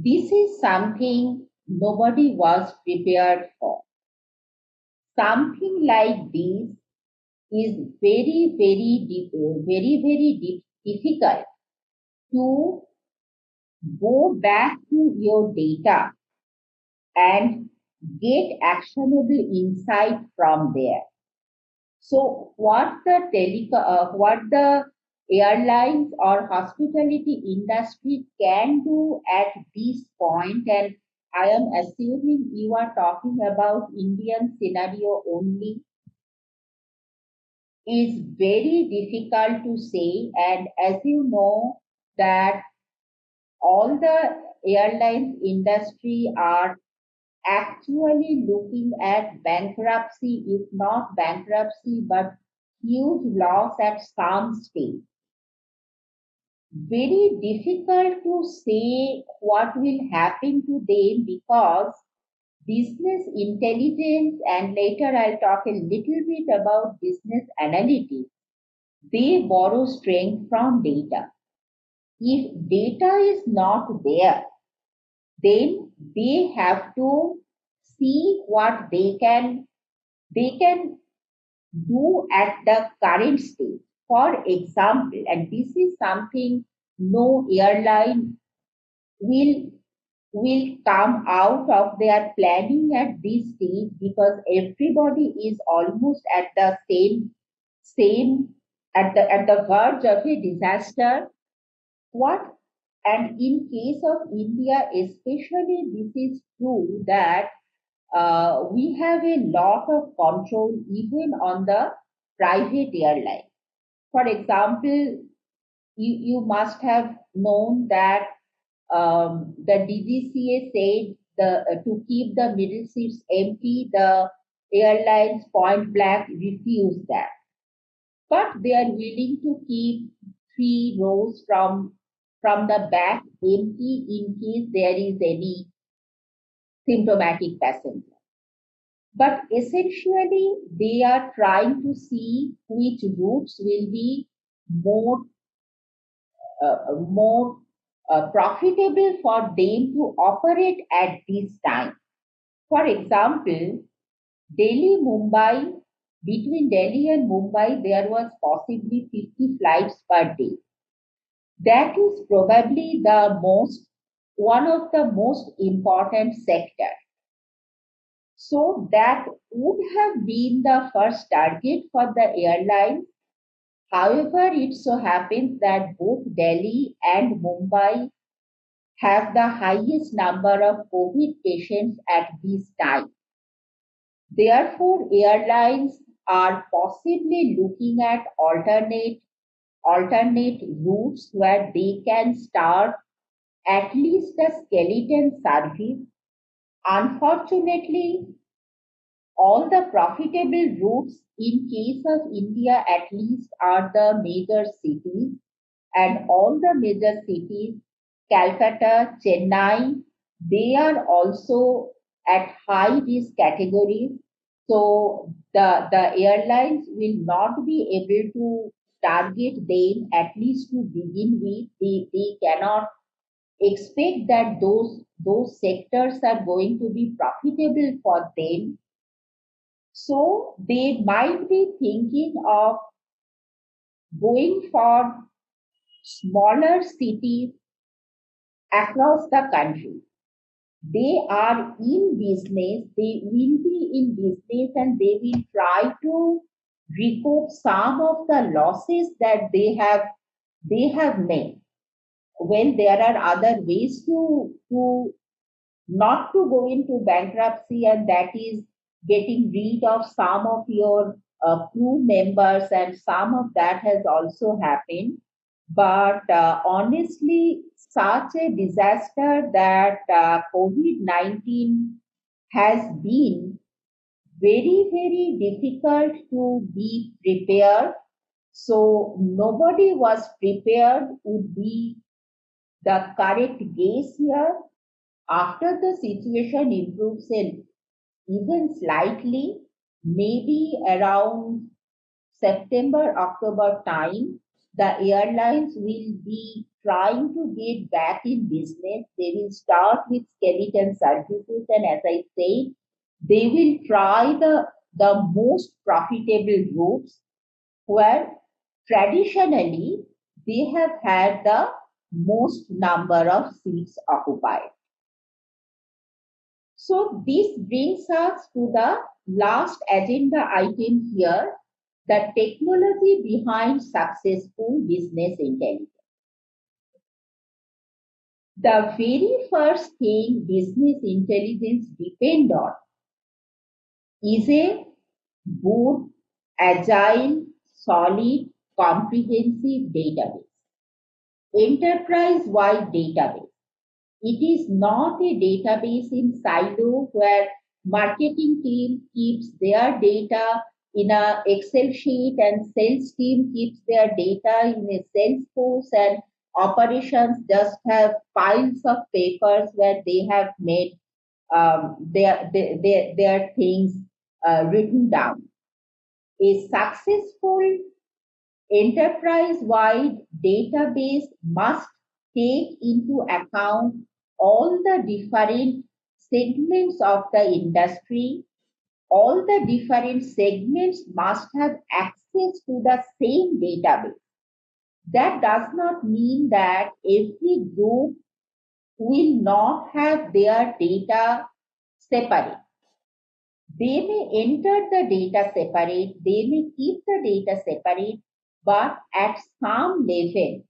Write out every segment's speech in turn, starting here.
This is something nobody was prepared for. Something like this is very difficult to go back to your data and get actionable insight from there. So, what the airlines or hospitality industry can do at this point, and I am assuming you are talking about Indian scenario only, is very difficult to say. And as you know, that all the airlines industry are actually looking at bankruptcy, if not bankruptcy, but huge loss at some stage. Very difficult to say what will happen to them because business intelligence, and later I'll talk a little bit about business analytics, they borrow strength from data. If data is not there, then they have to see what they can do at the current stage. For example, and this is something no airline will will come out of their planning at this stage because everybody is almost at the same at the verge of a disaster. What, and in case of India especially, this is true that we have a lot of control even on the private airline. For example, you must have known that the DGCA said to keep the middle seats empty, the airlines point blank refused that. But they are willing to keep 3 rows from the back empty in case there is any symptomatic passenger. But essentially, they are trying to see which routes will be more profitable for them to operate at this time. For example, Delhi Mumbai, between Delhi and Mumbai, there was possibly 50 flights per day. That is probably the most one of the most important sector. So that would have been the first target for the airline. However, it so happens that both Delhi and Mumbai have the highest number of COVID patients at this time. Therefore, airlines are possibly looking at alternate routes where they can start at least a skeleton service. Unfortunately, all the profitable routes in case of India at least are the major cities, and all the major cities, Calcutta, Chennai, they are also at high risk categories. So the airlines will not be able to target them at least to begin with. They cannot expect that those sectors are going to be profitable for them. So they might be thinking of going for smaller cities across the country. They are in business, they will be in business, and they will try to recoup some of the losses that they have made. Well, there are other ways to not to go into bankruptcy, and that is getting rid of some of your crew members, and some of that has also happened. But honestly, such a disaster that COVID 19 has been very difficult to be prepared. So, nobody was prepared, would be the correct guess here. After the situation improves even slightly, maybe around September, October time, the airlines will be trying to get back in business, they will start with skeleton services, and as I say, they will try the most profitable routes where traditionally they have had the most number of seats occupied. So this brings us to the last agenda item here, the technology behind successful business intelligence. The very first thing business intelligence depend on is a good, agile, solid, comprehensive database, enterprise-wide database. It is not a database in silo where marketing team keeps their data in a Excel sheet and sales team keeps their data in a Salesforce, and operations just have piles of papers where they have made their things written down. A successful enterprise-wide database must take into account all the different segments of the industry. All the different segments must have access to the same database. That does not mean that every group will not have their data separate. They may enter the data separate, they may keep the data separate, but at some level,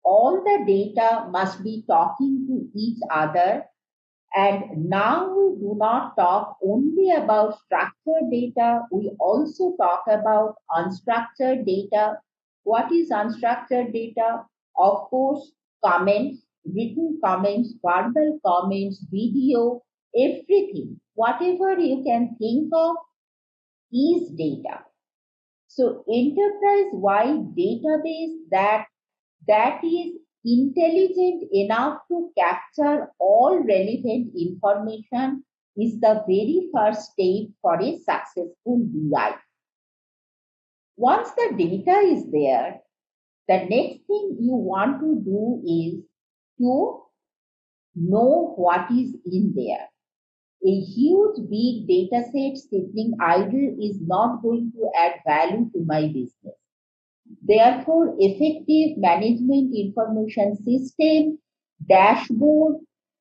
all the data must be talking to each other. And now we do not talk only about structured data, we also talk about unstructured data. What is unstructured data? Of course, comments, written comments, verbal comments, video, everything, whatever you can think of is data. So enterprise-wide database that is intelligent enough to capture all relevant information is the very first step for a successful BI. Once the data is there, the next thing you want to do is to know what is in there. A huge big data set sitting idle is not going to add value to my business. Therefore, effective management information system, dashboard,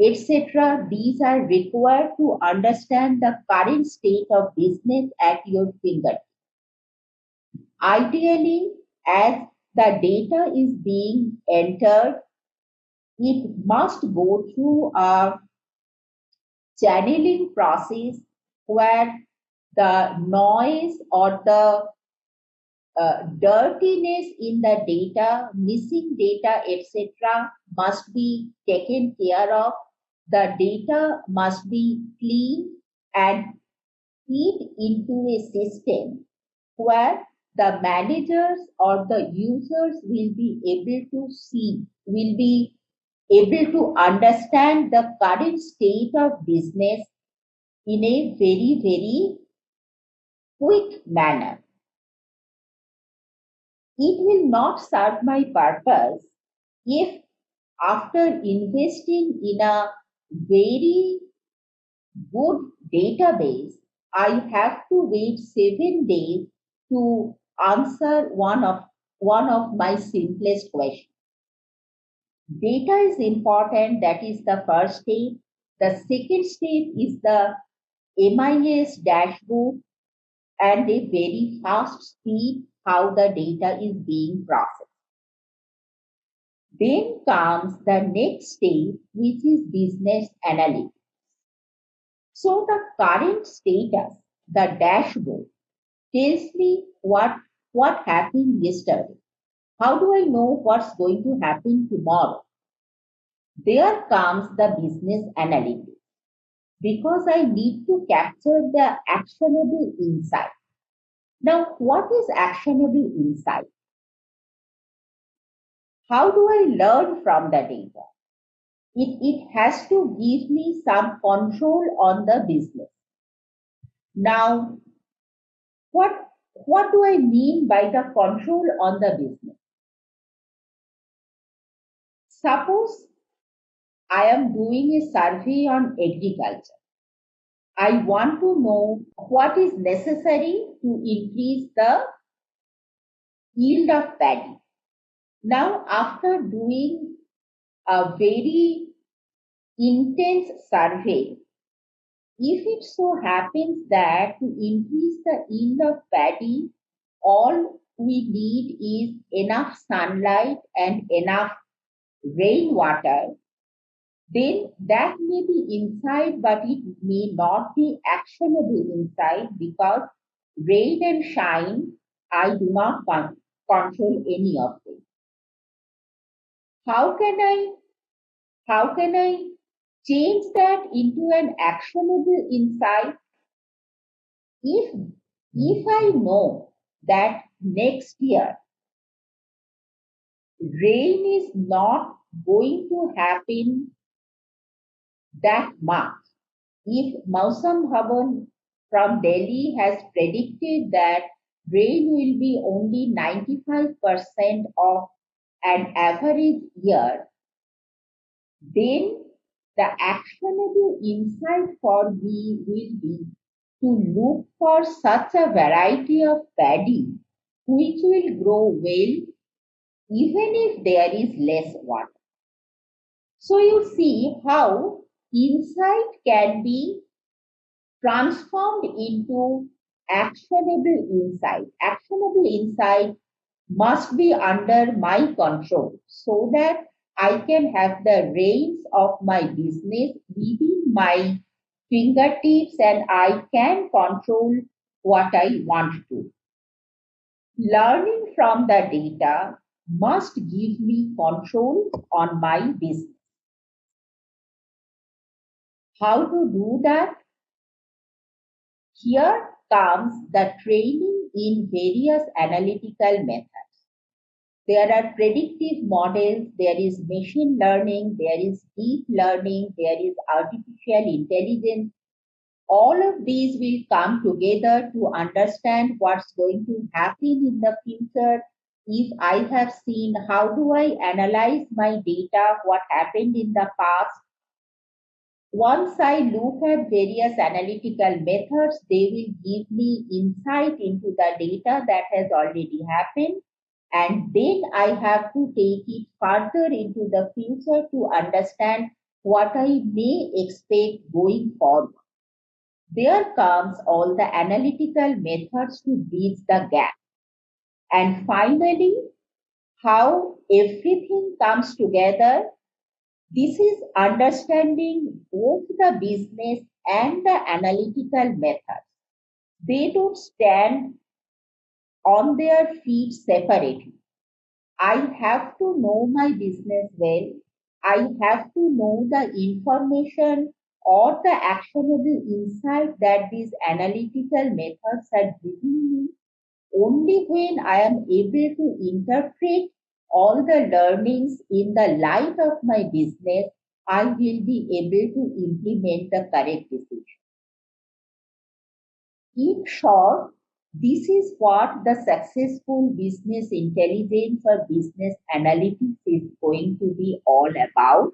etc., these are required to understand the current state of business at your fingertips. Ideally, as the data is being entered, it must go through a channeling process where the noise or the dirtiness in the data, missing data, etc., must be taken care of. The data must be clean and feed into a system where the managers or the users will be able to see, will be able to understand the current state of business in a very, very quick manner. It will not serve my purpose if after investing in a very good database, I have to wait 7 days to answer one of my simplest questions. Data is important, that is the first step. The second step is the MIS dashboard and a very fast speed how the data is being processed. Then comes the next step, which is business analytics. So the current status, the dashboard, tells me what happened yesterday. How do I know what's going to happen tomorrow? There comes the business analytics because I need to capture the actionable insight. Now, what is actionable insight? How do I learn from the data? It has to give me some control on the business. Now, what do I mean by the control on the business? Suppose I am doing a survey on agriculture. I want to know what is necessary to increase the yield of paddy. Now, after doing a very intense survey, if it so happens that to increase the yield of paddy, all we need is enough sunlight and enough rainwater, then that may be insight, but it may not be actionable insight because rain and shine, I do not control any of them. How can I how can I change that into an actionable insight? If if I know that next year rain is not going to happen that much, if Mausam Bhavan from Delhi has predicted that rain will be only 95% of an average year, then the actionable insight for me will be to look for such a variety of paddy which will grow well even if there is less water. So you see how insight can be transformed into actionable insight. Actionable insight must be under my control so that I can have the reins of my business within my fingertips and I can control what I want to. Learning from the data must give me control on my business. How to do that? Here comes the training in various analytical methods. There are predictive models, there is machine learning, there is deep learning, there is artificial intelligence. All of these will come together to understand what's going to happen in the future. If I have seen how do I analyze my data, what happened in the past, once I look at various analytical methods, they will give me insight into the data that has already happened. And then I have to take it further into the future to understand what I may expect going forward. There comes all the analytical methods to bridge the gap. And finally, how everything comes together, this is understanding both the business and the analytical methods. They don't stand on their feet separately. I have to know my business well. I have to know the information or the actionable insight that these analytical methods are giving me. Only when I am able to interpret all the learnings in the light of my business, I will be able to implement the correct decision. In short, this is what the successful business intelligence or business analytics is going to be all about.